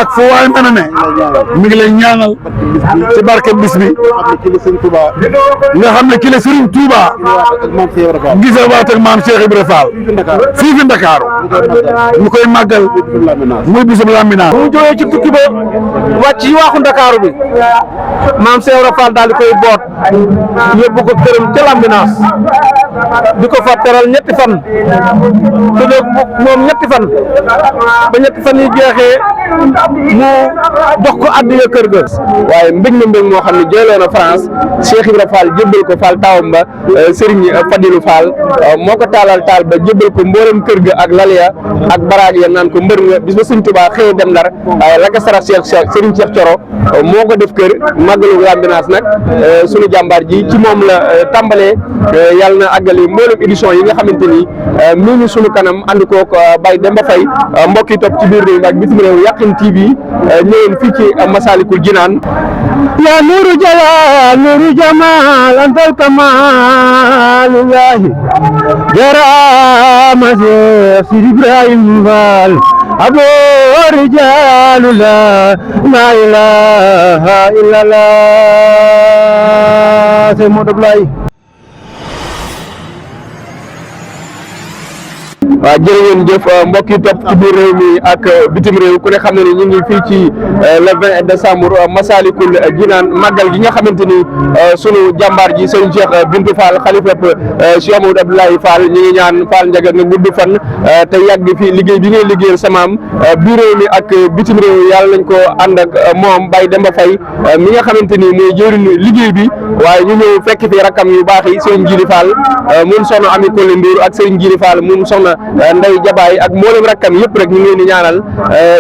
ak fu waay mën a ne mi ngi lay ñaanal ci barke bis bi nga xam ne ki la Serigne Touba gisee waat ak maam Cheikh Ibrahima Fall fii fi Ndakaaru ñu koy màggal muy bisub Lambinaas bu mu jógee ci tukki ba wàcc yi waaxu Ndakaaru bi maam Cheikh Ibrahima Fall daal di koy boot yóbbu ko këram ca Lambinaas di ko fa teral ñetti fan tuddee moom ñetti fan ba ñetti fan yi jeexee mu jox ko addiya kër ga. waaye mbég na mbég moo xam ne jëloon na France Cheikh Ibrahima Fall jébbal ko Fall tawam ba Serigne Fadilou Fall moo ko taalal taal ba jébbal ko mboolem kër ga ak laliya ak baraag ya naan ko mbër nga bis ba Sëriñ Tuubaa xëy dem Ndar la ko sarax Serigne Cheikh Thioro moo ko def kër màggalu Lambinaas nag sunu jàmbaar ji ci moom la tàmbalee yàlla na àggali mboolem édition yi nga xamante ni mi ngi sunu kanam ànd koog Baye Demba Faye mbokk yi topp ci biir réew mi ak bitim réew Yakhine TV ñëwoon fii ci Massalikul Jinaan ya nuru jalal nuru jamal antal kamalullahi jarama Sidi Ibrahima Fall abo rijalullah la ilaha illallah c'est Modou Blay. waaw jërë ngeen jëf mbokk yi topp ci biir réew mi ak bitim réew ku ne xam ne ni ñu ngi fii ci le 20 décembre Massalikul Jinaan màggal gi nga xamante ni sunu jàmbaar ji Serigne Cheikh Bintou Fall xalifa Cheikh Amadou Abdoulaye Fall ñu ngi ñaan Fall Ndiaga nga gudd fan te yàgg fi liggéey bi ngay liggéeyal samaam biir réew mi ak bitim réew yàlla nañ ko ànd ak moom Baye Demba Faye mi nga xamante ni mooy jëriñu liggéey bi waaye ñu ñëw fekk fi rakkam yu baax yi Serigne Djili Fall mun soxna Ami Kole Ndour ak Serigne Djili Fall mun soxna Ndey Jabaay ak mboolem rakkam yëpp rek ñu ngi leen di ñaanal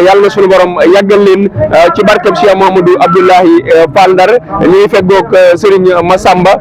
yàlla na suñu borom yàggal leen ci barkeb Cheikh Mouhamadou Abdoulahi Fall Ndar ñu ngi feggoog Serigne Massamba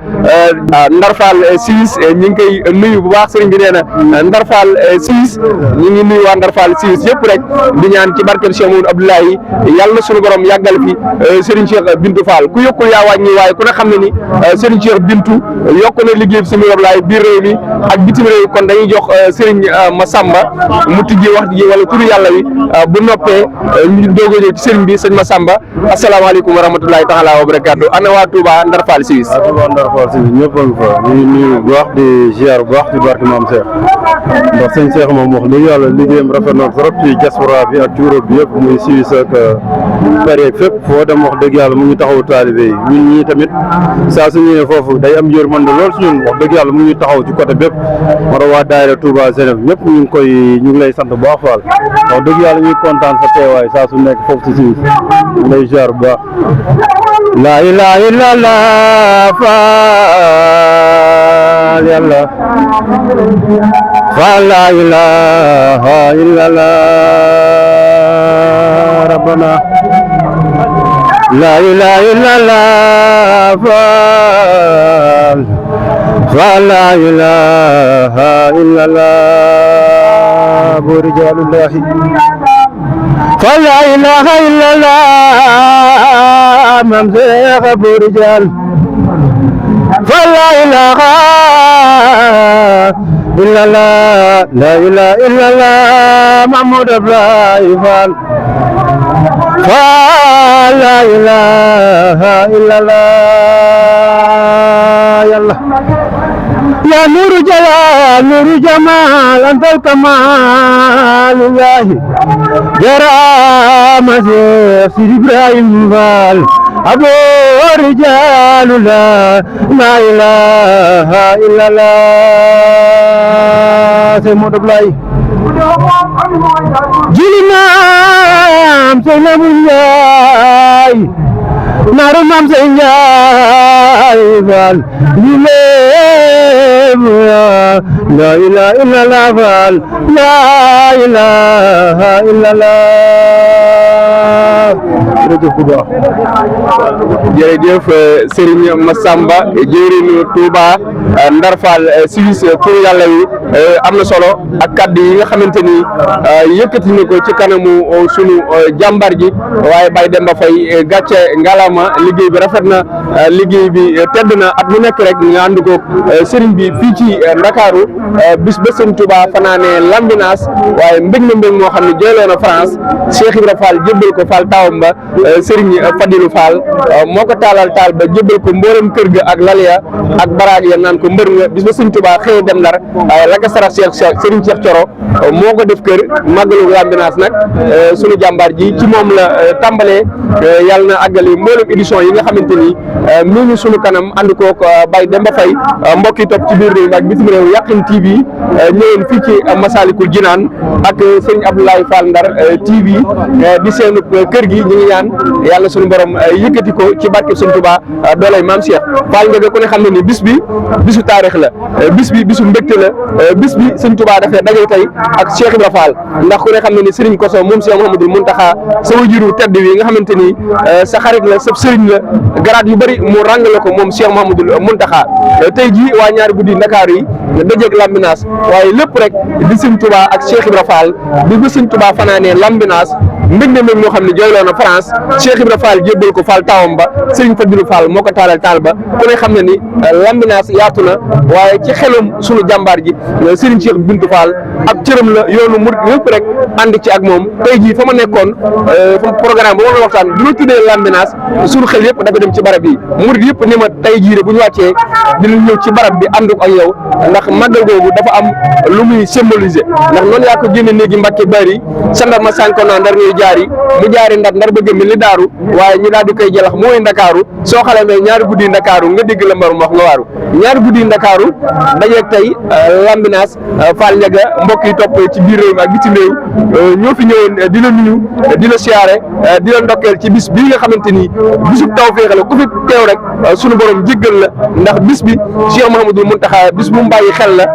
Ndar Fall Siis ñu ngi koy nuyu bu baax Serigne bi nee na Ndar Fall Siis ñu ngi nuyu waa Ndar Fall Siis yëpp rek di ñaan ci barkeb Cheikh Mouhamadou Abdoulahi yàlla na suñu borom yàggal fi Serigne Cheikh Bintou Fall ku yokkul yaa wàññi waaye ku ne xam ne ni Serigne Cheikh Bintou yokk na liggéey bi Serigne Abdoulahi biir réew mi ak bitim réew kon dañuy jox Serigne Massamba mu tijji wax ji wala turu yàlla wi bu noppee ñu doog a ñëw ci sëriñ bi sëñ Massamba asalaamaaleykum wa rahmatulahi taala wa barakaatu ana waa Touba Ndar Fall Ciss. waaw Touba Ndar Fall Ciss ñëpp a ngi fa ñu ngi nuyu bu baax di ziar bu baax ci barke maam Cheikh ndax sëñ Cheikh moom wax dëgg yàlla liggéeyam rafet na trop ci diaspora bi ak ci Europe bi yëpp muy Suisse ak Paris fépp foo dem wax dëgg yàlla mu ngi taxaw taalibe yi ñun ñii tamit saa su ñëwee foofu day am yërmande lool si ñun wax dëgg yàlla mu ngi taxaw ci côté bépp moo tax waa daayira Touba Genève ñëpp ñu ngi lay sant bu baax Fall wax dëgg yàlla ñuy kontaan sa teewaay saa su nekk foofu si Suisse ñu lay ziar bu baax la ilaha illallah Fall yàlla Fall la ilaha illallah rabbana la ilaha illallah Fall Fall la ilaha illallah bu rijalullahi Fall la ilaha illallah mam Cheikh bu rijal Fall la ilaha illallah la ilaha illallah Mahmoud Abdoulaye Fall Fall la ilaha illallah yàlla ya nuru jalal nuru jamal antal kamalullahi jarama Sidi Ibrahima Fall abo rijalullah la ilaha illallah c'est Modou Blay jili naam sey na bu Njaay naaru maam sey Njaay Fall la ilaha illallah Fall la ilaha illallah jërëjëf bu baax. jërëjëf Serigne Massamba jëwriñu Touba Ndar Fall Suisse pour yàlla yi am na solo ak kaddu yi nga xamante ni yëkkati na ko ci kanamu sunu jàmbar ji waaye Baye Demba Faye gàcce ngalama liggéey bi rafet na liggéey bi tedd na at mu nekk rek nga ànd ko Serigne bi fii ci Ndakaaru bis ba Serigne Touba fanaane Lambinaas waaye mbég na mbég moo xam ne jooyloo na France Cheikh Ibra Fall jébbal ko Fall taawam ba Serigne Fadilou Fall moo ko taalal taal ba jébbal ko mboolem kër ga ak laliya ak baraag ya naan ko mbër nga bis ba Serigne Touba xëy dem Ndar la ko sarax Serigne Cheikh Thioro moo ko def kër màggalu Lambinaas nag sunu jàmbaar ji ci moom la tàmbalee yàlla na àggali mboolem édition yi nga xamante ni mi ngi sunu kanam ànd koog Baye Demba Faye mbokk yi topp ci biir réew mi ak bitim réew Yakhine TV ñëwoon fii ci Massalikul Jinaan ak Serigne Abdoulaye Fall Ndar TV di seenu kër gi ñu ngi ñaan yàlla sunu borom yëkkati ko ci barke Serigne Touba doolay Maam Cheikh Fall nga ku ne xam ne ni bis bi bisu taarix la bis bi bisu mbégte la bis bi Serigne Touba dafay daje tey ak Cheikh Ibra Fall ndax ku ne xam ne ni Serigne Koso moom Cheikh Mouhamadoul Mountakha sa wajiru tedd wi nga xamante ni sa xarit la sa Serigne la garaat yu bëri mu ràng la ko moom Cheikh Mouhamadoul Mountakha tey jii waa ñaari guddi Ndakaar yi dajeeg Lambinaas waaye lépp rek di Serigne Touba ak Cheikh Ibra Fall bi Serigne Touba fanaanee Lambinaas mbég na mbég moo xam ne jooyloo na France Cheikh Ibra Fall jébbal ko Fall taawam ba Serigne Fadilou Fall moo ko taalal taal ba ku ne xam ne ni Lambinaas yaatu na waaye ci xelum sunu jàmbaar ji Serigne Cheikh Bintou Fall ak cërëm la yoonu murid yëpp rek ànd ci ak moom tey jii fa ma nekkoon fa programme ba ma waxtaan bi ma tuddee Lambinaas sunu xel yëpp dafa dem ci barab yi murid yëpp ni ma tey jii bu ñu wàccee dinañ ñëw ci barab bi ànd ak yow ndax màggal googu dafa am lu muy symboliser ndax noonu yaa ko génne néegi Mbàkke bari sa Ndar ma sànko naa Ndar ngay jaari mu jaari Ndar bëgg mel ni daaru waaye ñu daal di koy jëlax mooy Ndakaaru soo xalamee ñaari guddi Ndakaaru nga dégg la mbarum wax nga waaru ñaari guddi Ndakaaru dajeeg tey Lambinaas Fall Ndiaga mbokk yi topp ci biir réew mi ak bitim réew ñoo fi ñëwoon di la nuyu di la siyaare di la ndokkeel ci bis bii nga xamante ni bisub tawfeex la ku fi teew rek sunu borom jéggal la ndax bis bi Cheikh Mouhamadoul Mountakha bis bu mu bàyyi xel la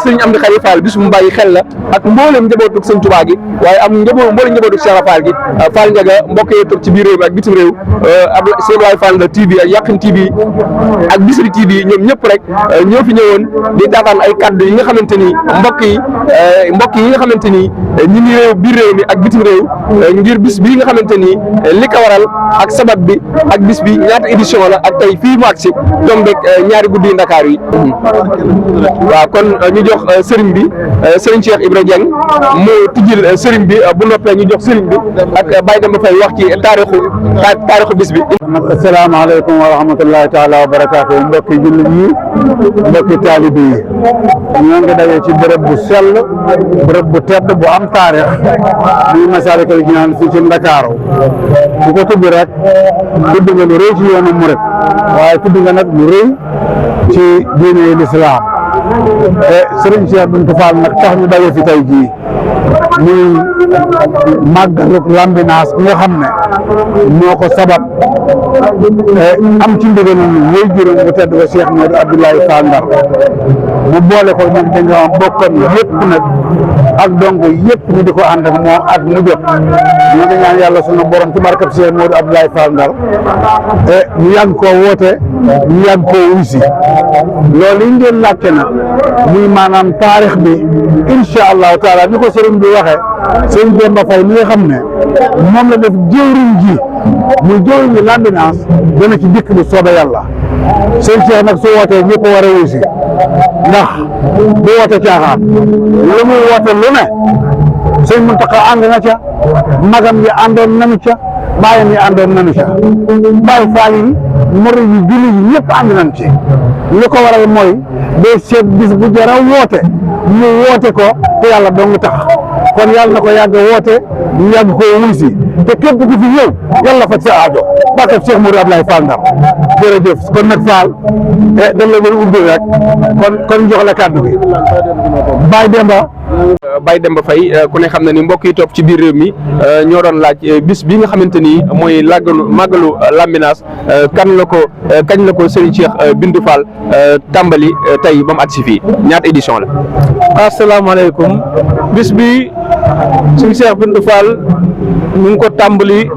Serigne Amdi Khady Fall bis bu mu bàyyi xel la ak mboolem njabootu Serigne Touba gi waaye am mboolem njabootu Cheikh Fall gi Fall Ndiaga mbokk yi topp ci biir réew mi ak bitim réew Abdoulaye Fall Ndar TV ak Yakhine TV ak Bichri TV ñoom ñëpp rek ñoo fi ñëwoon di taataan ay kaddu yi nga xamante ni mbokk yi nga xamante ni ñi ngi réew biir réew mi ak bitim réew ngir bis bii nga xamante ni li ko waral ak sabab bi ak bis bi ñaata édition la ak tey fii mu agsi tombeeg ñaari guddi Ndakaar yi waaw kon ñu jox sëriñ bi sëriñ Cheikh Ibra Dieng mu tijjil sëriñ bi bu noppee ñu jox sëriñ bi ak Baye Demba Faye wax ci taarixu bis bi. asalaamaaleykum wa rahmatullahi taala wa barakaatu mbokki jullit yi mbokki taalibe yi ñoo ngi daje ci bërëb bu sell bërëb bu tedd bu am taarix muy Massalikul Jinaan fii ci Ndakaaru bu ko tudd rek tudd nga lu rëy ci yoonu murit waaye tudd nga nag lu rëy ci diine lislaam te Serigne Cheikh Bintou Fall nag tax ñu daje fi tey jii muy màggaluk Lambinaas bi nga xam ne moo ko sabab am ci ndigal wéy juróom bu tedd ba Cheikh Modou Abdoulaye Fall Ndar mu boole ko ñun da nga bokkoon yëpp nag ak dongo yëpp ñu di ko ànd ak moom at mu jot ñu ngi ñaan yàlla sunu borom ci barkab Cheikh Modou Abdoulaye Fall Ndar ñu yàgg koo woote ñu yàgg koo wuy si loolu yi ngeen laajte na muy maanaam taarix bi incha allahu taala ni ko sëriñ bi waxee sëriñ Demba Faye mi nga xam ne moom la def jëwriñ ji muy jëwriñ ji Lambinaas dana ci dikk bu soobee yàlla sëñ Cheikh nag su wootee ñëpp war a wuy si ndax du woote caaxaan lu muy woote lu ne sëñ Mountakha ànd na ca magam yi àndoon nañu ca bàyyam yi àndoon nañu ca Baye Fall yi murid yi julli yi ñëpp ànd nañ ci li ko waral mooy day seet bis bu jara woote ñu woote ko te yàlla dong tax kon yàlla na ko yàgg woote ñu yàgg ko wuy si te képp ku fi ñëw yàlla faj sa aajo barke Cheikh Modou Abdoulaye Fall Ndar jërëjëf kon nag Fall dañ la mën ubbi rek kon jox la kàddu gi Baye Demba Faye ku ne xam na ni mbokk yi topp ci biir réew mi ñoo doon laaj bis bi nga xamante ni mooy màggalu Lambinaas kañ la ko Serigne Cheikh Bintou Fall tàmbali tey ba mu agsi fii ñaata édition la. asalaamaaleykum bis bi Serigne Cheikh Bintou Fall ñu ngi ko tàmbali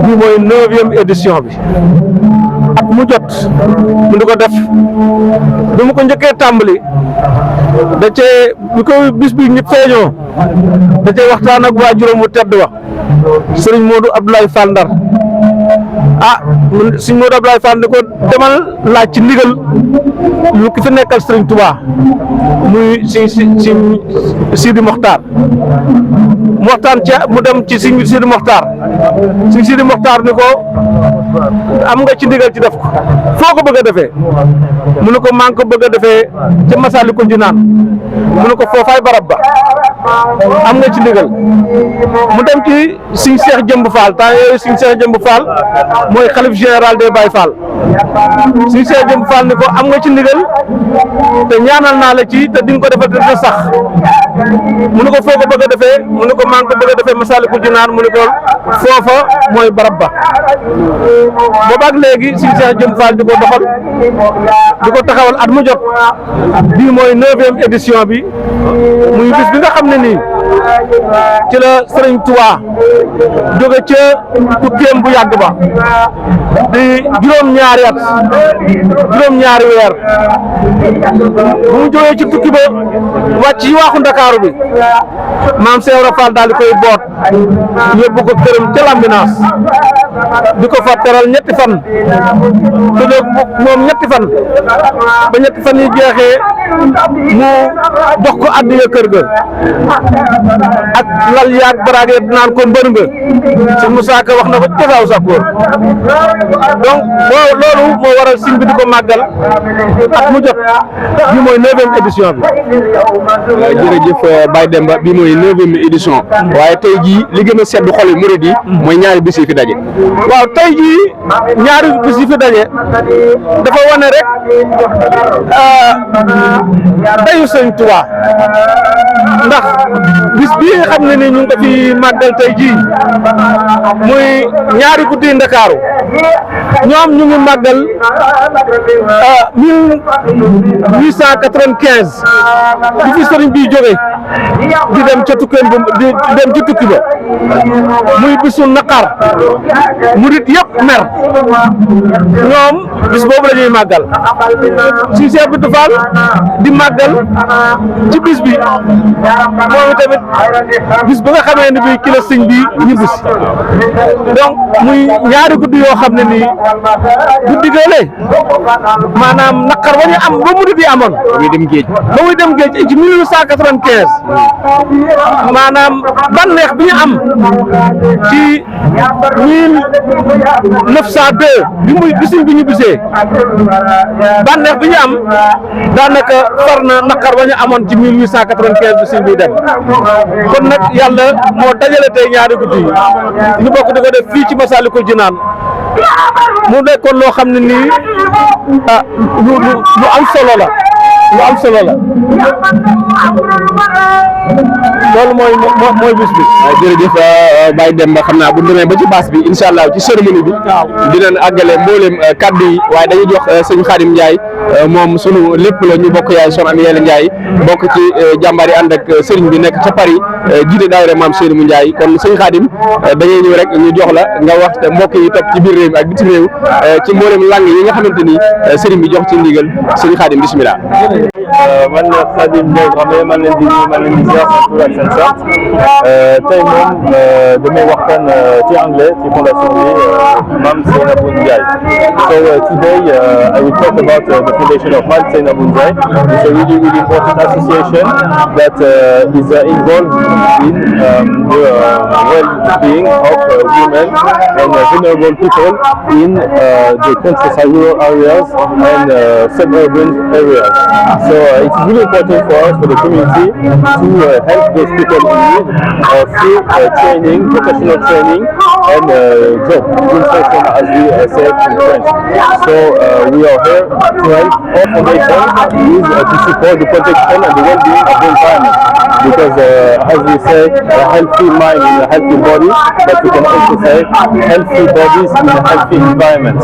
bi mooy 9e édition bi at mu jot mu di ko def bi mu ko njëkkee tàmbali da cee bi ko bis bi ñu feeñoo da cee waxtaan ak waajuram mu tedd wa Serigne Modou Abdoulaye Fall Ndar Serigne Modou Abdoulaye Fall ni ko demal laaj ci ndigal lu ki fi nekkal Serigne Touba muy Sidi Mokhtar mu waxtaan ca mu dem ci Sidi Mokhtar Sidi Mokhtar ni ko am nga ci ndigal ci def ko foo ko bëgg a defee mu ne ko maa ngi ko bëgg a defee ca Masaalikul Jinaan mu ne ko foofaay barab ba am nga ci ndigal mu dem ci Sëñ Cheikh Jëmb Fall temps yooyu Sëñ Cheikh Jëmb Fall mooy xalif général des Baye Fall Sëñ Cheikh Jëmb Fall ni ko am nga ci ndigal te ñaanal naa la ci te di nga ko defal te sax mu ne ko foo ko bëgg a defee mu ne ko maa ngi ko bëgg a defee Masaalikul Jinaan mu ne ko foofa mooy barab ba boobaag léegi Sëñ Cheikh Jëmb Fall di ko doxal di ko taxawal at mu jot bii mooy 9e édition bi muy bis bi nga xam ne nii ci la Sëriñ Tuubaa jóge ca tukkeem bu yàgg ba di juróom-ñaari at juróom-ñaari weer bu mu jógee ci tukki ba wàcc yi waaxu Ndakaaru bi maam Cheikh Ibra Fall daal di koy boot yóbbu ko këram ca Lambinaas di ko fa teral ñetti fan te moom ñetti fan ba ñetti fan yi jeexee mu jox ko addiya kër ga ak lal yaag baraag yi naan ko mbër nga si Moussa Ka wax na ko casaaw sakkoor donc loolu moo waral siñ bi di ko màggal at mu jot bi mooy 9e édition bi. jërëjëf Baye Demba bi mooy 9e édition waaye tey jii li gën a sedd xol yi murid yi mooy ñaari bis yi fi daje. waaw tey jii ñaari bis yi fi daje dafa wane rek dayu Sëñ Tuubaa ndax bis bii nga xam ne ni ñu ngi ko fi màggal tey jii muy ñaari guddi Ndakaaru ñoom ñu ngi màggal 1895 bi fi sëriñ bi jóge di dem ca tukkeem bu di dem ci tukki ba muy bisu naqar murit yëpp mer ñoom bis boobu la ñuy màggal si Cheikh Bintou Fall di màggal ci bis bi moom tamit bis ba nga xamee ne bii ki la sëñ bi ñibbisi donc muy ñaari guddi yoo xam ne nii guddi gële maanaam naqar wa ñu am ba murit yi amoon ba muy dem géej ci 1895 maanaam bànneex bi ñu am ci 1902 bi muy bisim bi ñu bisee bànneex bi ñu am daanaka far na naqar ba ñu amoon ci 1895 bisim bi dem kon nag yàlla moo dajale tey ñaari guddi yi ñu bokk di ko def fii ci Masaalikul Jinaan mu nekkoon loo xam ne nii lu am solo la lu am solo la loolu mooy bis bi. jërëjëf Baye Demba xam naa bu demee ba ci baas bi incha allah ci cérémonie bi. dinañ àggale mboolem kaddu yi waaye dañuy jox sëñ Khadim Ndiaye moom sunu lépp la ñu bokk yaay son am Yàlla Ndiaye bokk ci jàmbaar yi ànd ak sëriñ bi nekk ca Paris jiite daayira maam Seydou Ndiaye kon sëñ Khadim dañuy ñëw rek ñu jox la nga wax mbokk yi topp ci biir réew mi ak bitim réew ci mboolem lang yi nga xamante ni sëriñ bi jox ci ndigal sëñ Khadim bismillah. man Khadim Ndiaye Dramé man leen di ziar seen tur ak seen sant tey moom damay waxtaan ci anglais ci fondation bi Mame Seynabou Ndiaye. So today I will talk about the foundation of Mame Seynabou Ndiaye. It's a really important association that is involved in the well-being of women and vulnerable people in the countryside, rural areas and suburban areas. So it's really important for us, for the community, to help those people in need through training, professional training, and job insertion, as we say in French. So we are here to help our foundation is to support the protection and the well-being of the environment. because as we say, a healthy mind in a healthy body, but we can also say healthy bodies in a healthy environment.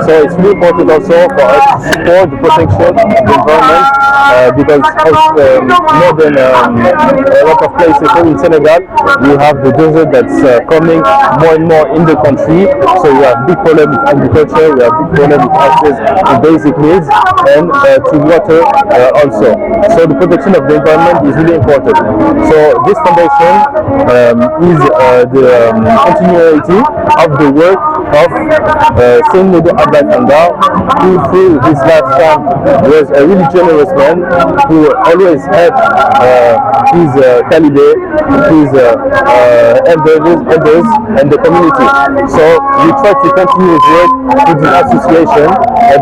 So it's really important also for us to support the protection of the environment because more than a lot of places in Senegal, we have the desert that's coming more and more in the country. So we have big problem with agriculture, we have big problem with access to basic needs and to water also. So the protection of the environment is really important. So this foundation is the continuity of the work of Saint Modo Abdel Kanda, who through his lifetime was a really generous man who always helped his Talibé, his elders and the community. So we try to continue his work with the association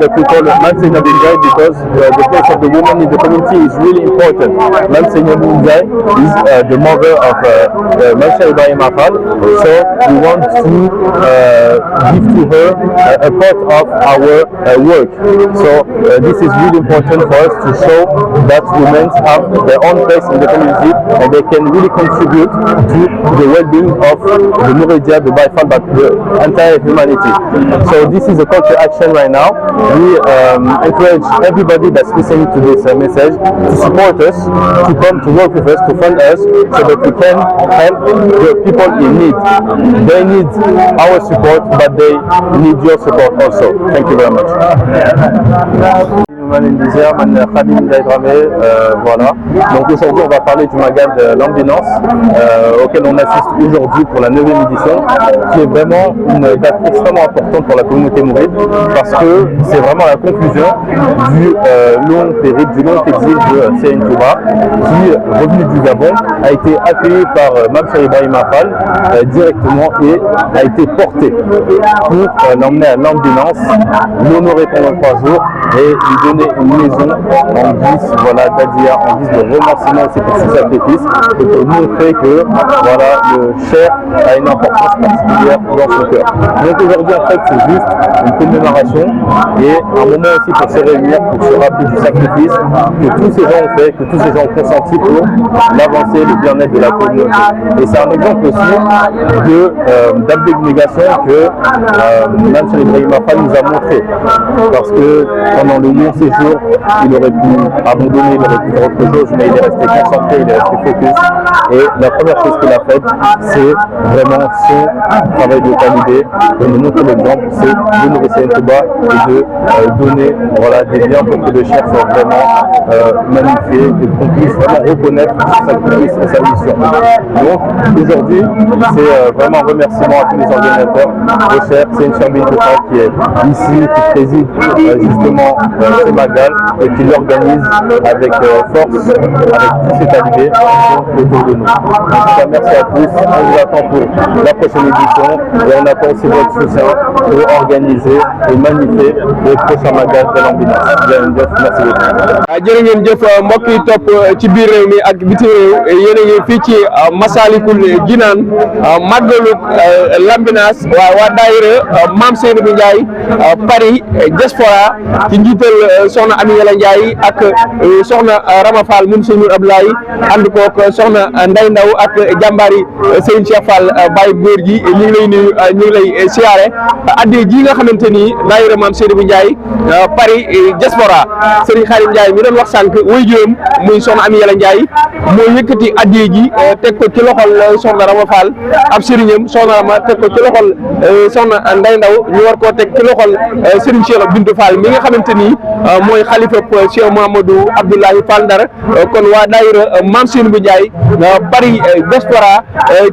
that we call Mamsey Nabinjai because the place of the woman in the community is really important. Mamsey Nabinjai is the mother of Mamsey Ibrahim Afal. So we want to give to her a part of our work. So this is really important for us to show that women have their own place in the community and they can really contribute to the well-being of the Mouredia, the Baifal, but the entire humanity. So this is a call to action right now. We encourage everybody that's listening to this message to support us, to come to work with us, to fund us, so that we can help the people in need. They need our support, but they need your support also. Thank you very much. Voilà. Donc aujourd'hui on va parler du Magal de l'Ambinance auquel on assiste aujourd'hui pour la 9e édition, qui est vraiment une date extrêmement importante pour la communauté mouride parce que c'est vraiment la conclusion du long périple, du long exil de Serigne Touba qui, revenu du Gabon, a été accueilli par Mamsey Ibrahim Afal directement et a été porté pour l'emmener à l'Ambinance, l'honorer pendant 3 jours et lui donner une maison en guise d'Adia, en guise de remerciement aussi pour ses sacrifices et pour montrer que le cher a une importance particulière dans son cœur. Donc aujourd'hui en fait c'est juste une commémoration et un moment aussi pour se réunir, pour se rappeler du sacrifice que tous ces gens ont fait, que tous ces gens ont consenti pour l'avancée et le bien-être de la communauté. Et c'est un exemple aussi d'abnégation que Mamsey Ibrahim Afal nous a montré parce que pendant le long séjour il aurait pu abandonner, il aurait pu faire autre chose, mais il est resté concentré, il est resté focus. Et la première chose qu'il a faite, c'est vraiment son travail de qualité, de nous montrer l'exemple, c'est de nous essayer de bas et de donner des biens pour que le chef soit vraiment magnifié et qu'on puisse vraiment reconnaître son sacrifice et sa mission. Donc aujourd'hui, c'est vraiment un remerciement à tous les organisateurs. Le chef, c'est une Chambine qui est ici, qui préside justement ce Magal et qui l'organise avec force, avec tous ses talibés autour de nous. En tout cas, merci à tous. On vous attend pour la prochaine édition et on attend aussi votre soutien pour organiser et magnifier le prochain Magal de l'Ambinance. Merci beaucoup. jërë ngeen jëf mbokk yi topp ci biir réew mi ak bitim réew yéen a ngi fii ci Massalikul Jinaan màggalu l'Ambinance waa daayira Mame Seynabou Ndiaye Paris diaspora ci njiital soxna Amy Yalla Ndiaye ak soxna Rama Fall moom Serigne Abdoulaye ànd kook soxna Ndeye Ndaw ak jàmbaari Serigne Cheikh Fall Baye góor gi ñu ngi lay nuyu ñu ngi lay siyaare addi ji nga xamante ni daayira Mame Seynabou Ndiaye Paris diaspora Serigne Khadim Ndiaye mi doon wax sànq way juróom muy soxna Amy Yalla Ndiaye moo yëkkati addi ji teg ko ci loxol soxna Rama Fall ab sëriñam soxna Rama teg ko ci loxol soxna Ndeye Ndaw ñu war koo teg ci loxol Serigne Cheikh Bintou Fall mi nga xamante ni mooy xalifa Cheikh Mouhamadou Abdoulaye Fall Ndar kon waa daayira Mame Seynabou Ndiaye Paris diaspora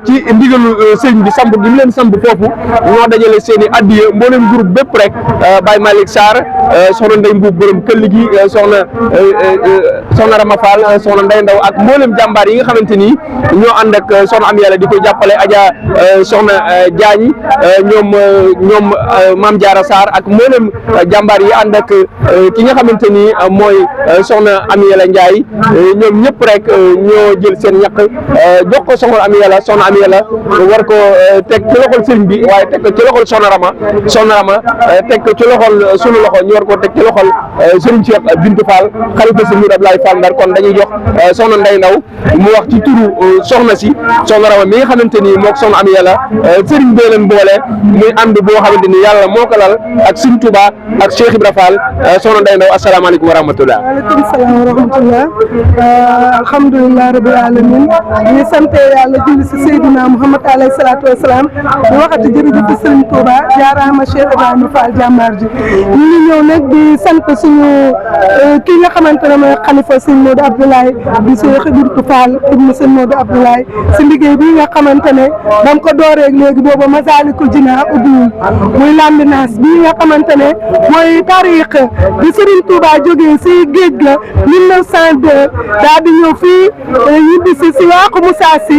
ci ndigalu sëriñ bi samp gi mu leen samp foofu ñoo dajale seen i addiya mboolem groupe bépp rek Baye Malick Sarr soxna Ndeye Mbuub borom këll gi soxna Rama Fall soxna Ndeye Ndaw ak mboolem jàmbaar yi nga xamante ni ñoo ànd ak soxna Amy Yalla di ko jàppale Adja soxna Diagne ñoom Mame Diarra Sarr ak mboolem jàmbaar yi ànd ak ki nga xamante ni mooy soxna Amy Yalla Ndiaye ñoom ñëpp rek ñoo jël seen ñaq jox ko soxna Amy Yalla war ko teg ci loxol sëriñ bi waaye teg ko ci loxol soxna Rama teg ko ci loxol sunu loxo ñu war war koo teg ci loxol Serigne Cheikh Bintou Fall xalifa Serigne Modou Abdoulaye Fall Ndar kon dañuy jox soxna Ndeye Ndaw mu wax ci turu soxna si soxna Rama mi nga xamante ni moog soxna am yàlla Serigne bee leen boole muy ànd boo xamante ni yàlla moo ko lal ak Serigne Touba ak Cheikh Ibra Fall soxna Ndeye Ndaw asalaamaaleykum wa rahmatullah. waaleykum salaam wa rahmatullah. alhamdulilah rabbil alamin ñu sant yàlla julli si Seydina Muhammad alayhi salaatu wa salaam di waxati jërëjëf Serigne Touba jaaraama Cheikh Ibrahima Fall jàmbaar ji ñu ngi ñëw nag di sant suñu kii nga xamante ne mooy xalifa Serigne Modou Abdoulaye di Cheikh Bintou Fall ibnu Serigne Modou Abdoulaye si liggéey bi nga xamante ne ba mu ko dooreeg léegi booba Masaalikul Jinaan ubbiwul muy lambinaas bii nga xamante ne mooy tariq di Serigne Touba jógee si géej ga 1902 daal di ñëw fii ñibbi si Waaxu Moussa si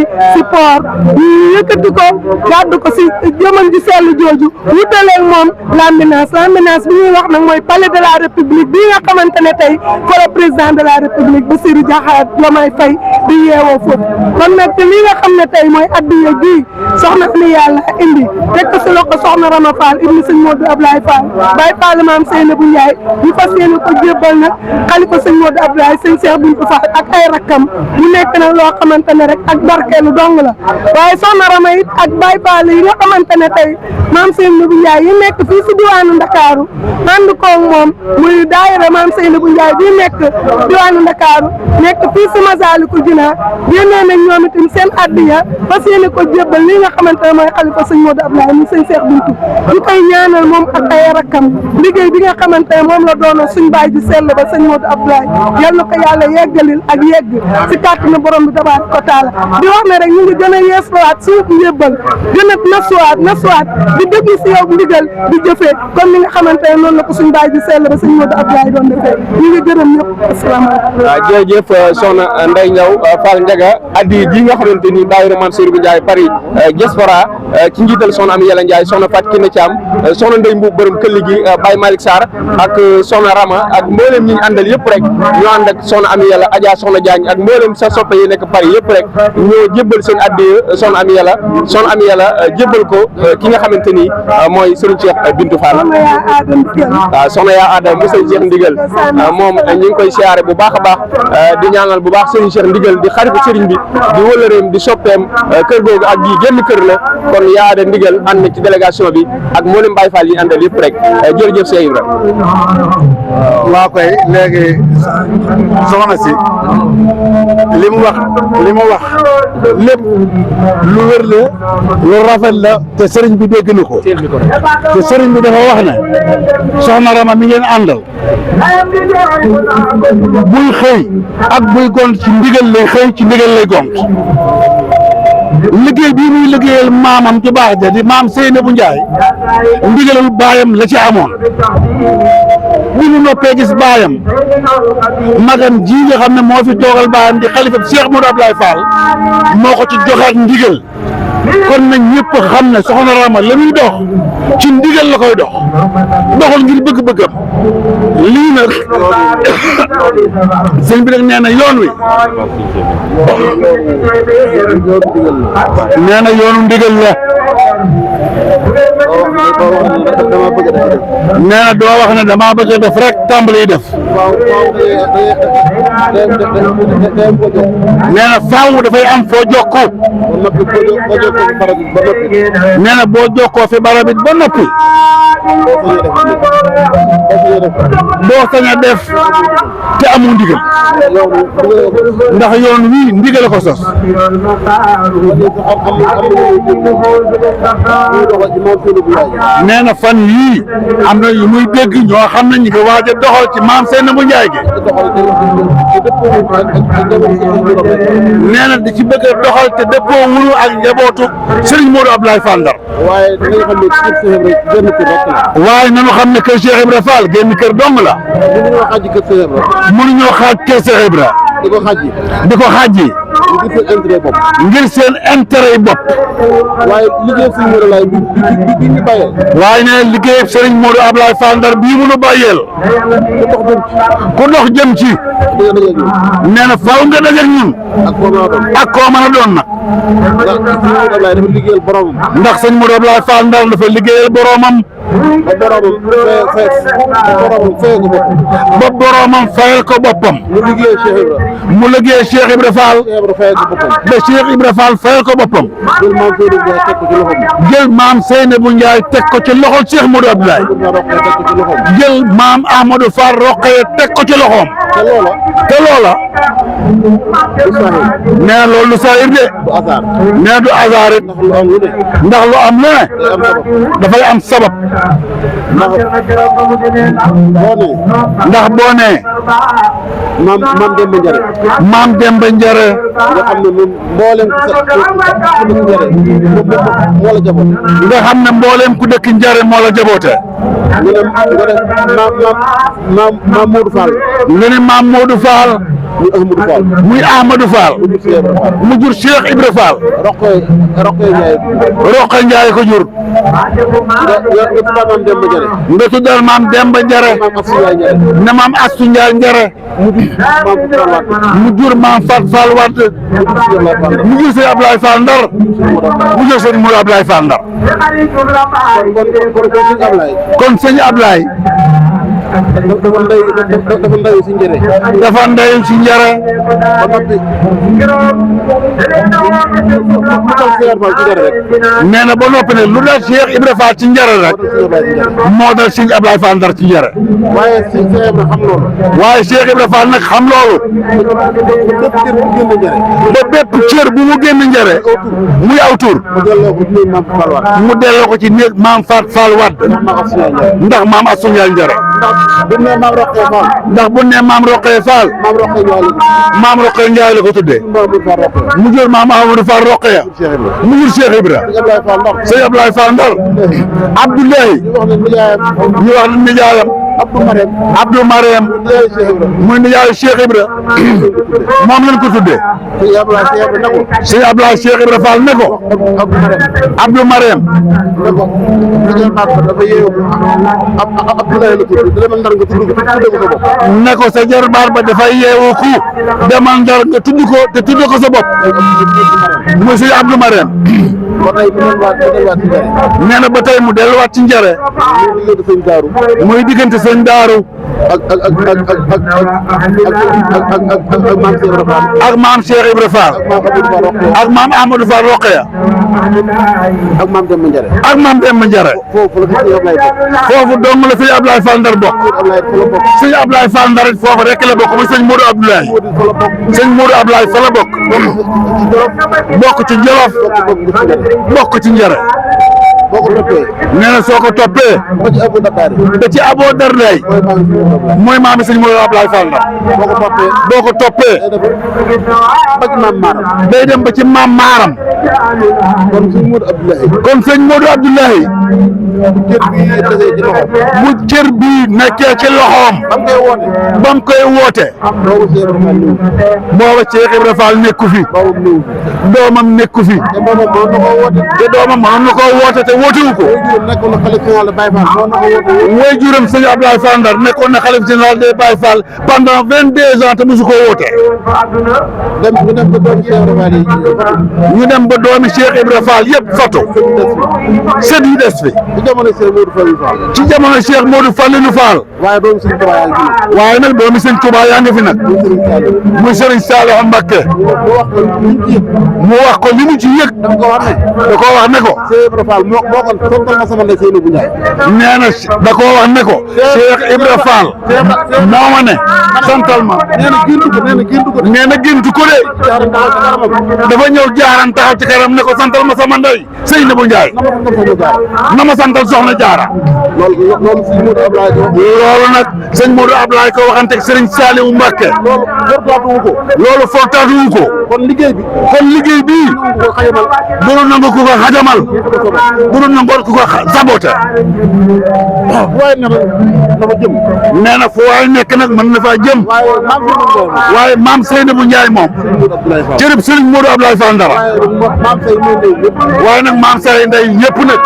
port ñu yëkkati ko gàddu ko si jëman ji sell jooju wutaleeg moom lambinaas bi ñuy wax nag mooy palais de la république bii nga xamante ne tey ko le président de la république Bassirou Diomaye Faye di yeewoo foofu kon nag te li nga xam ne tey mooy addiya ji soxna Ami Yàlla indi teg ko si loxo soxna Rama Fall ibnu sëñ Modou Abdoulaye Fall Baye Fall maam Seynabou Ndiaye ñu fas yéene ko jébbal nag xalifa sëñ Modou Abdoulaye sëñ Cheikh Bintou Fall ak ay rakkam mu nekk nag loo xamante ne rek ak barkeelu dong la waaye soxna Rama it ak Baye Fall yi nga xamante ne tey maam Seynabou Ndiaye yi nekk fii si diwaanu Ndakaaru ànd koog moom muy daayira maam Seynabou Ndiaye bi nekk diwaanu Ndakaaru nekk fii si Masaalikul Jinaan génnee nañ ñoom itam seen addiya fas yéene ko jébbal li nga xamante ne mooy xalifa sëñ Modou Abdoulaye mu sëñ Cheikh Bintou ñu koy ñaanal moom ak ay rakkam liggéey bi nga xamante ne moom la doonoon suñ baay ji sell ba sëñ Modou Abdoulaye yal na ko yàlla yeggalil ak yegg si kàttanu borom bi tabaaraka wa taala di wax ne rek ñu ngi gën a yeesluwaat suuf njébbal gën a nasuwaat di déglu si yow ndigal di jëfee comme ni nga xamante ne noonu la ko suñ baay ji sell ba sëñ Modou Abdoulaye doon defee ñu ngi gërëm ñëpp asalaamaaleykum. waaw jërëjëf soxna Ndeye Ndaw Fall Ndiaga addi ji nga xamante ni daayira Mame Seynabou Ndiaye Paris diaspora ci njiital soxna Ami Yàlla Ndiaye soxna Fatou Kiné Thiam soxna Ndeye Mbuub borom këll gi Baye Malick Sarr ak soxna Rama ak mboolem ñi ñu àndal yëpp rek ñoo ànd ak soxna Ami Yàlla Adja soxna Diagne ak mboolem sa soppe yi nekk Paris yëpp rek ñoo jébbal seen addi soxna Ami Yàlla jébbal ko ki nga xamante ni mooy Serigne Cheikh Bintou Fall waaw soxna yaa Adam bu Serigne Cheikh Ndigal moom ñu ngi koy siyaare bu baax a baax di ñaanal bu baax Serigne Cheikh Ndigal di xaritu Serigne bi di wëllëreem di soppeem kër googu ak gi génn kër la kon yaa Adam Ndigal ànd ci délégation bi ak mboolem Baye Fall yi àndal yëpp rek jërëjëf Cheikh Ibra. waa koy léegi soxna si li mu wax lépp lu wér la lu rafet la te sëriñ bi dégg na ko te sëriñ bi dafa wax ne soxna Rama mi ngeen àndal buy xëy ak buy gont ci ndigal lay xëy ci ndigal lay gont liggéey bii muy liggéeyal maamam ci baax ja di maam Seynabou Ndiaye ndigalul baayam la ci amoon bu ñu noppee gis baayam magam ji nga xam ne moo fi toogal baayam di xalifa Cheikh Modou Abdoulaye Fall moo ko ci joxaat ndigal kon nag ñëpp xam ne soxna Rama la muy dox ci ndigal la koy dox doxul ngir bëgg-bëggam lii nag sëñ bi nag nee na yoon wi nee na yoonu ndigal la nee na doo wax ne dama bëgg a def rek tàmbali def nee na faaw dafay am foo jokkoo nee na boo jokkoo fi barabit ba noppi doo sañ a def te amul ndigal ndax yoon wii ndigal ko sos nee na fan yii am na yu muy dégg ñoo xam ne ñu ngi waaj a doxal ci maam Seynabou Ndiaye gi nee na di ci bëgg a doxal te dëppoo wunu ak njabootu Serigne Modou Abdoulaye Fall Ndar waaye nañu xam ne kër Cheikh Ibra Fall génn kër dong la mënuñoo xaaj kër Cheikh Ibra di ko xaaji ngir seen intérêt bopp waaye liggéey Serigne Modou Abdoulaye bi ñu bàyyee waaye ne liggéey Serigne Modou Abdoulaye Fall Ndar bii mu nu bàyyeel ku dox jëm ci nee na faaw nga dajeek ñun ak koo mën a doon nag ndax Serigne Modou Abdoulaye dafa liggéeyal boromam ndax Serigne Modou Abdoulaye Fall Ndar dafa liggéeyal boromam ba boromam fayal ko boppam mu liggéey Cheikh Ibra Fall ba Cheikh Ibra Fall fayal ko boppam jël maam Seynabou Ndiaye teg ko ci loxol Cheikh Modou Abdoulaye jël maam Ahmadou Fall Rokhaya teg ko ci loxoom te loola nee loolu du saayir de nee du hasard it ndax lu am lu ne dafay am sabab ndax boo nee maam Demba Njare nga xam ne moom mboolem nga xam ne mbooleem ku dëkk Njare moo la jaboote maam Modou Fall nga ne maam Modou Fall muy Ahmadou Fall mu jur Cheikh Ibra Fall Rokhaya Ndiaye ko jur nga tuddal maam Demba Njare ne maam Astou Ndiaye Njare mu jur maam Fat Fall Wade mu jur sëñ Ablaye Fall Ndar mu jur sëñ Modou Ablaye Fall Ndar kon sëñ Ablaye dafa ndeyu si Njare nee na ba noppi ne lu dal Cheikh Ibra Fall ci Njare rek moo dal sëñ Ablaye Fall Ndar ci Njare waaye Cheikh Ibra Fall nag xam loolu ba bépp cër bu mu génn Njare muy aw tur mu delloo ko ci néeg maam Fat Fall Wade ndax maam Astou Ndiaye Njare ndax bu ne maam Rokhaya Fall maam Rokhaya Ndiaye la ko tuddee mu jël maam Amadou Fall Rokhaya mu jur Cheikh Ibra sëñ Ablaye Fall Ndar Abdoulaye ñu wax ne nijaayam Abdou Mariam muy nijaayu Cheikh Ibra moom lañ ko tuddee sëñ Ablaye Cheikh Ibra Fall ne ko Abdou Mariam ne ko sa jarbaar ba dafay yeewu ku demal Ndar nga tudd ko te tudd ko sa bopp muy sëñ Abdou Mariam nee na ba tey mu delluwaat ci Njare muy diggante sëñ Daaru ak maam Cheikh Ibra Fall ak maam Ahmadou Fall Rokhaya ak maam Demba Njare ak maam Demba Njare foofu dong la sëñ Ablaye Fall Ndar bokk sëñ Ablaye Fall Ndar it foofu rek la bokk muy sëñ Modou Abdoulaye sëñ Modou Abdoulaye fa la bokk bokk ci Jolof bokk ci Njare nee na soo ko toppee da ci Abo Darday mooy maami sëñ Modou Abdoulaye Fall Ndar boo ko toppee day dem ba ci maam Maaram kon sëñ Modou Abdoulaye bu cër bi nekkee ci loxoom ba mu koy woote booba Cheikh Ibra Fall nekku fi doomam nekku fi te doomam mënoon na koo woote te wootewu ko way juram sëñ Abdoulaye Fall Ndar nekkoon na xalif général des Baye Fall pendant 22 ans te musu koo woote ñu dem ba doomi Cheikh Ibra Fall yëpp fatu sët yi des fi ci jamono Cheikh Modou Fallilou Fall waaye nag doomi sëñ Touba yaa ngi fi nag muy Serigne Saliou Mbacké mu wax ko li mu ci yëg da koo wax ne ko nee na da koo wax ne ko Cheikh Ibra Fall moo ma ne santal ma nee na géntu ko de dafa ñëw jaaran taxaw ci kanam ne ko santal ma sama ndey Seynabou Ndiaye na ma santal soxna Jaara loolu nag sëñ Modou Abdoulaye ko waxante ak Serigne Saliou Mbacké loolu fortaatuwu ko kon liggéey bi bunu nangu ku ko xajamal bunu nangu ku ko saboté nee na fu waay nekk nag mën na faa jëm waaye maam Seynabou Ndiaye moom cërëb Serigne Modou Abdoulaye Fall Ndar waaye nag maam Sey ndey ñëpp nag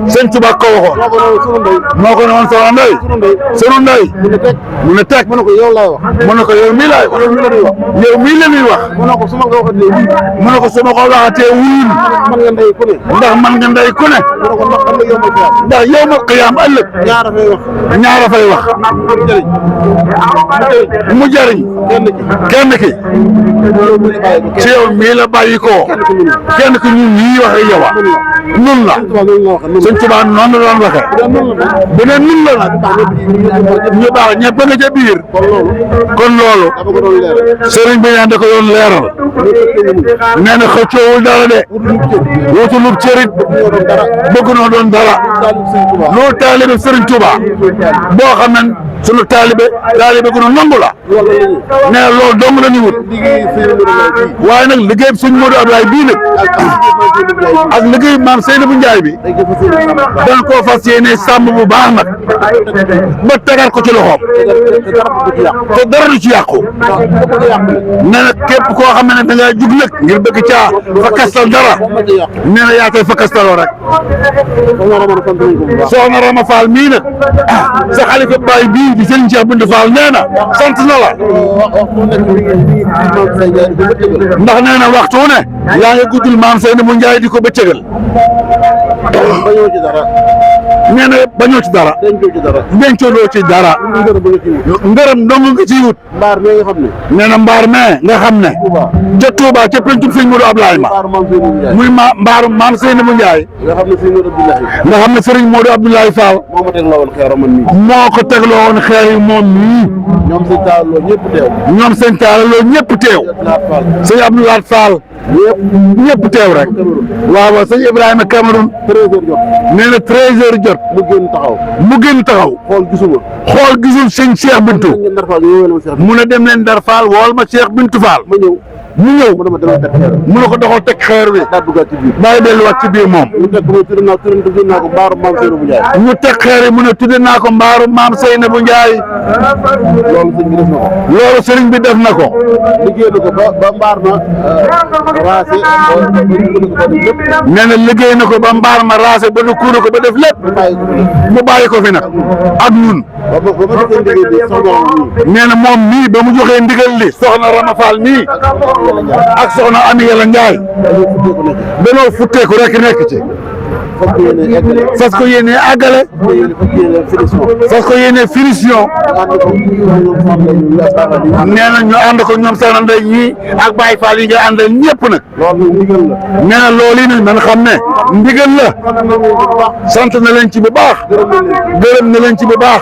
sëñ Tuubaa ko waxoon moo ko ne woon soxna ndey sunu ndey mu ne teg mu ne ko yow mii laay wax yow mii la ñuy wax mu ne ko su ma ko waxatee wuul ndax man nga ndey bàyyi ku ne ndax yow ma qiyaam ëllëg ñaara fay wax mu jëriñ kenn ki ci yow mii la bàyyi koo kenn ki ñun ñii wax ak yow nun la Sëñ Tuubaa noonu la doon waxee bu ne nun la nag ñu baax ñëpp nga ca biir kon loolu sëriñ bi da ko doon leeral nee na xëccoowul dara de wutulub cërit bëgg noo doon dara loolu taalibe Sëriñ Tuubaa boo xam ne sunu taalibe gu nu nangu la nee na loolu dong la ñu wut waaye nag liggéey Sëñ Modou Abdoulaye bii nag ak liggéey maam Seynabou Ndiaye bi dañ koo fas yéene sàmm bu baax nag ba tegal ko ci loxoom te dara du ci yàqu nee na képp koo xam ne da ngaa jug nag ngir bëgg caa fa kastal dara nee na yaa koy fa kastaloo rek soxna Rama Fall mii nag sa xalifa baay bii di Serigne Cheikh Bintou Fall nee na sant na la ndax nee na waxtu wu ne yaa ngi guddul maam Seynabou Ndiaye di ko bëccëgal nee na bañoo ci dara dencoo ci dara ngërëm dong nga ciy wut nee na mbaar mee nga xam ne ca Touba ca pencum Sëñ Modou Abdoulaye ma muy mbaaru maam Seynabou Ndiaye nga xam ne Serigne Modou Abdoulaye Fall moo ko tegloo woon xeer yi moom mii ñoom sëñ Talla ñëpp teew sëñ Abdoulaye Fall ñëpp teew rek waaw sëñ Ibrahima Cameroun nee na 13h jot mu génn taxaw xool gisul sëñ Cheikh Bintou mu ne dem leen Ndar Fall wool ma Cheikh Bintou Fall mu ñëw mu ne ko doxal teg xeer wi bàyyi delluwaat ci biir moom ñu teg xeer yi mu ne tudde naa ko mbaaru maam Seynabou Ndiaye loolu sëriñ bi def na ko nee na liggéey na ko ba mbaar ma raase ba nu kuuna ko ba def lépp mu bàyyi ko fi nag ak ñun nee na moom mii ba mu joxee ndigal li soxna Rama Fall mii ak soxna Ami Yàlla Njaay danoo futteeku rek nekk ci fas ko yéene àggale fas ko yéene finition nee na ñu ànd ko ñoom soxna Ndey ñii ak Baye Fall yi nga àndal ñëpp nag nee na loolu yi nag man xam ne ndigal la sant na leen ci bu baax gërëm na leen ci bu baax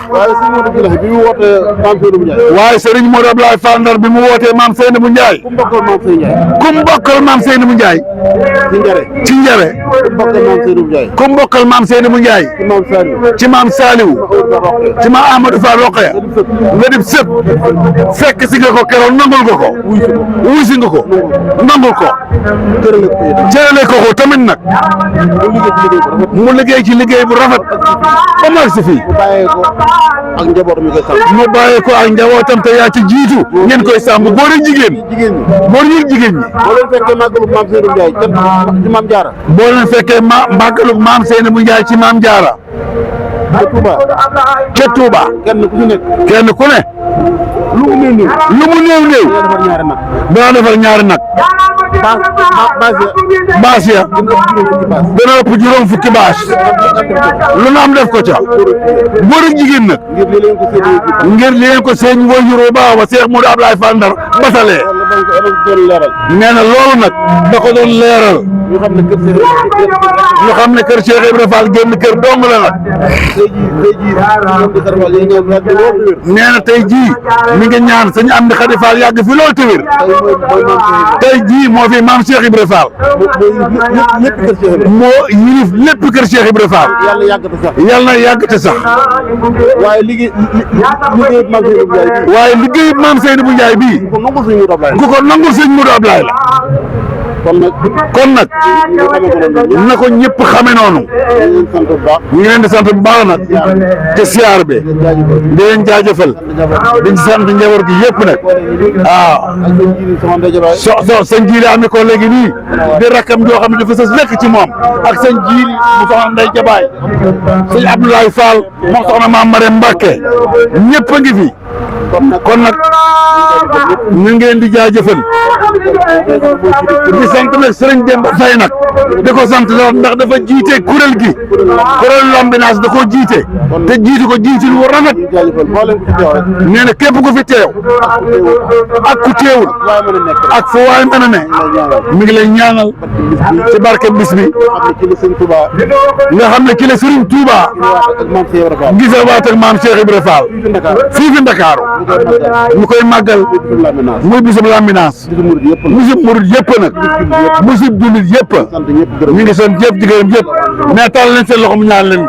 waaye Serigne Modou Abdoulaye Fall Ndar bi mu wootee maam Seynabou Ndiaye ku mu bokkal maam Seynabou Ndiaye ci njare ku mu bokkal maam Seynabou Ndiaye ci maam Saliou ci maam Amadou Fall Rokhaya nga dib sëpp fekk si nga ko keroog nangul nga ko wuy si nga ko nangul ko jërale ko tamit nag mu liggéey ci liggéey bu rafet ba mag si fii mu bàyyee ko ak njabootam te yaa ci jiitu ngeen koy sàmm góor ak jigéen góor ñi jigéen ñi boo leen fekkee màggalu maam Seynabou Ndiaye ci maam Jaara ca Touba kenn ku ne lu mu néew dana defar ñaari nag baas ya dana ëpp juróom fukki baas lu na am def ko ca góor ak jigéen nag ngir li leen ko sëñ wajuru baax ba Cheikh Modou Abdoulaye Fall Ndar batalee nee na loolu nag da ko doon leeral ñu xam ne kër Cheikh Ibrahima Fall génn kër dong la nag nee na tey jii mi ngi ñaan sëñ Amdi Khady Fall yàgg fi loolu te wér tey jii moo fi maam Cheikh Ibrahima Fall moo yilif lépp kër Cheikh Ibrahima Fall yàlla na yàgg te sax waaye liggéey maam Seynabou Ndiaye bii ku ko nangul sëñ Modou Abdoulaye la kon nag na ko ñëpp xame noonu ñu ngi leen di sant bu baax nag te siyaar bi di leen jaajëfal di sant njaboot gi yëpp nag waaw sëñ jiili am ko léegi nii di rakkam joo xam ne dafa sës lekk ci moom ak sëñ jiili mu soxna Ndey Jabaay sëñ Abdoulaye Fall moom soxna Maam Marème Mbacke ñëpp a ngi fi kon nag ñu ngeen di jaajëfal di sant nag Serigne Demba Faye nag di ko sant ndax dafa jiite kuréel gi kuréel Lambinaas da koo jiite te jiite ko jiitil wu rafet nee na képp ku fi teew ak ku teewul ak fu waay mën a ne mi ngi lay ñaanal ci barke bis bi nga xam ne ki la Serigne Touba gisee waat ak maam Cheikh Ibrahima Fall fii fi Ndakaaru ñu koy màggal muy bisub Lambinaas bisub murid yëpp nag bisub jullit yëpp ñu ngi sant yëpp di gërëm yëpp mais taal leen seen loxo mu ñaan leen